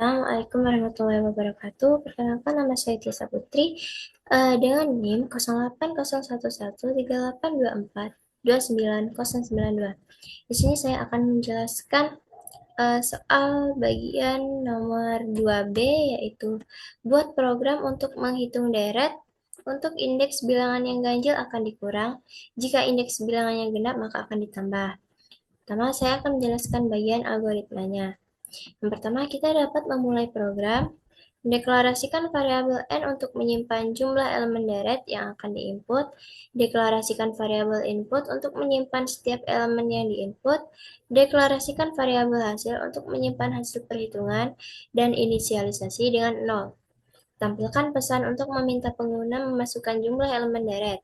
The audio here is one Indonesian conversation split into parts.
Assalamualaikum warahmatullahi wabarakatuh. Perkenalkan nama saya Tiasa Putri dengan NIM 08011382429092. Di sini saya akan menjelaskan soal bagian nomor 2B, yaitu buat program untuk menghitung deret. Untuk indeks bilangan yang ganjil akan dikurang. Jika indeks bilangannya genap maka akan ditambah. Pertama, saya akan menjelaskan bagian algoritmanya. Yang pertama, kita dapat memulai program. Deklarasikan variabel n untuk menyimpan jumlah elemen deret yang akan diinput. Deklarasikan variabel input untuk menyimpan setiap elemen yang diinput. Deklarasikan variabel hasil untuk menyimpan hasil perhitungan dan inisialisasi dengan 0. Tampilkan pesan untuk meminta pengguna memasukkan jumlah elemen deret.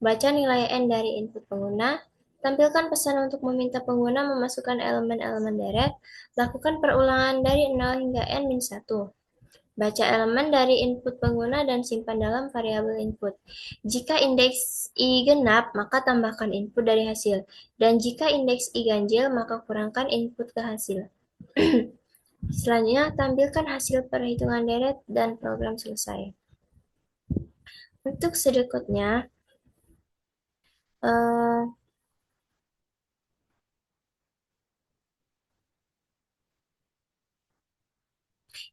Baca nilai n dari input pengguna. Tampilkan pesan untuk meminta pengguna memasukkan elemen-elemen deret. Lakukan perulangan dari 0 hingga n-1. Baca elemen dari input pengguna dan simpan dalam variabel input. Jika indeks I genap, maka tambahkan input dari hasil. Dan jika indeks I ganjil, maka kurangkan input ke hasil. Selanjutnya, tampilkan hasil perhitungan deret dan program selesai. Untuk berikutnya,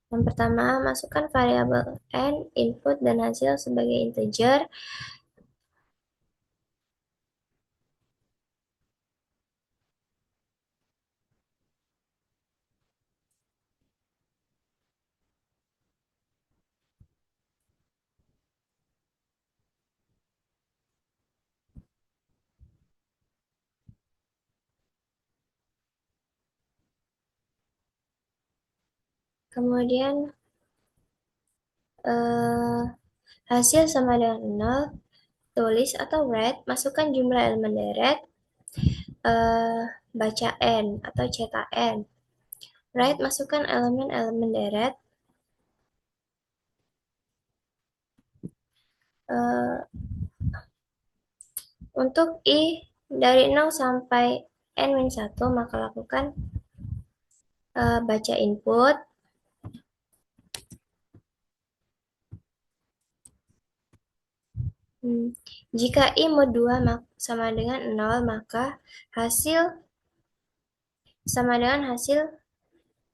yang pertama, masukkan variabel n, input, dan hasil sebagai integer. Kemudian, hasil sama dengan 0, tulis atau write, masukkan jumlah elemen deret, eh, baca N atau cetak N. Write, masukkan elemen-elemen deret. Untuk I dari 0 sampai N-1, maka lakukan baca input. Jika I mod 2 sama dengan 0, maka hasil sama dengan hasil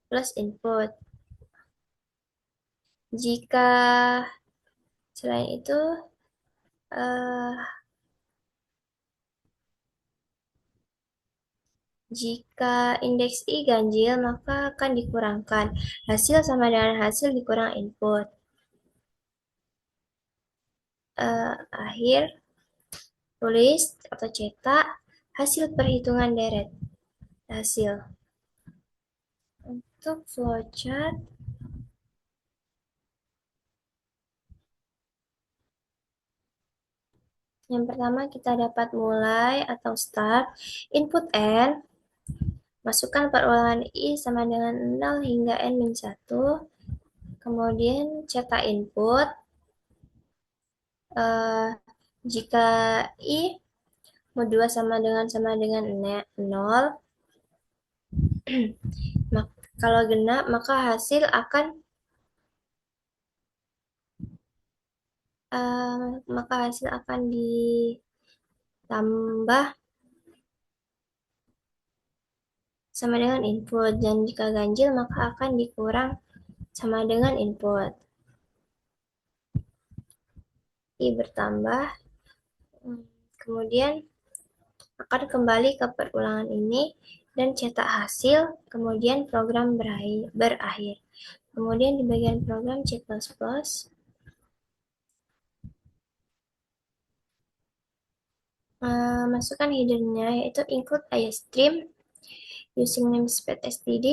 plus input. Jika selain itu, jika indeks I ganjil, maka akan dikurangkan. Hasil sama dengan hasil dikurang input. Akhir, tulis atau cetak hasil perhitungan deret. Hasil. Untuk flowchart, yang pertama kita dapat mulai atau start. Input N, masukkan perulangan I sama dengan 0 hingga N-1. Kemudian cetak input. Jika I mod 2 sama dengan 0, kalau genap maka hasil akan ditambah sama dengan input, dan jika ganjil maka akan dikurang sama dengan input. I bertambah, kemudian akan kembali ke perulangan ini dan cetak hasil, kemudian program berakhir. Kemudian di bagian program C++, masukkan headernya, yaitu include iostream using namespace std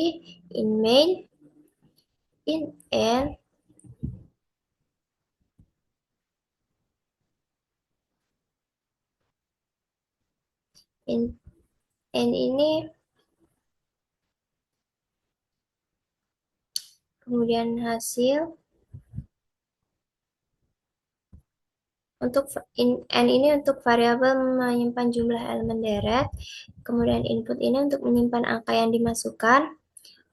in main in n ini, kemudian hasil. Untuk n ini untuk variabel menyimpan jumlah elemen deret, kemudian input ini untuk menyimpan angka yang dimasukkan,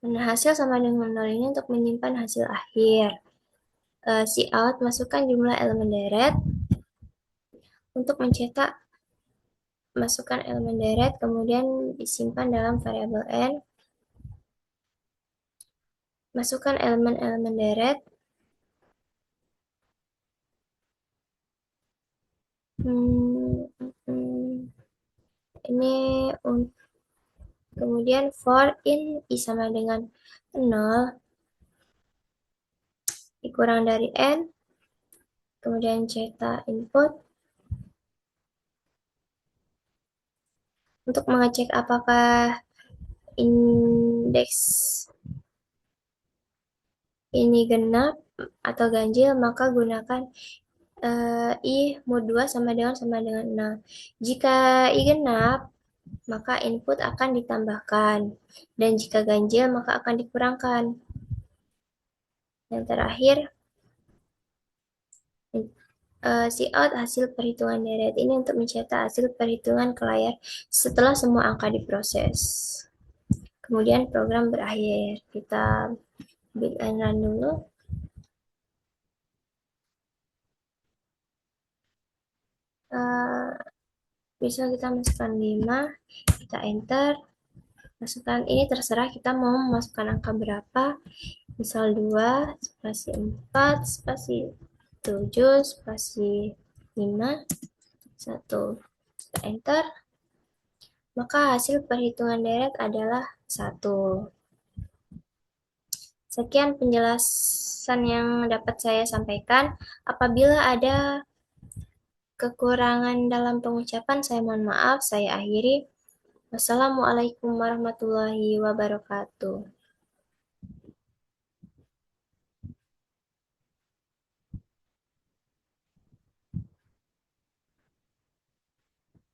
Nah, hasil sama dengan 0 ini untuk menyimpan hasil akhir. Cout masukkan jumlah elemen deret. Untuk mencetak, masukkan elemen deret, kemudian disimpan dalam variabel n. Masukkan elemen-elemen deret. Ini kemudian for in i sama dengan 0 dikurang dari n, kemudian cetak input untuk mengecek apakah indeks ini genap atau ganjil, maka gunakan i mod 2 sama dengan 0. Jika i genap, maka input akan ditambahkan, dan jika ganjil maka akan dikurangkan. Yang terakhir, cout hasil perhitungan deret. Ini untuk mencetak hasil perhitungan ke layar setelah semua angka diproses. Kemudian program berakhir. Kita big and run dulu. Bisa kita masukkan 5, kita enter. Masukkan, ini terserah kita mau memasukkan angka berapa. Misal 2, spasi 4, spasi 7, spasi 5, 1. Kita enter. Maka hasil perhitungan deret adalah 1. Sekian penjelasan yang dapat saya sampaikan. Apabila ada kekurangan dalam pengucapan, saya mohon maaf. Saya akhiri. Wassalamualaikum warahmatullahi wabarakatuh.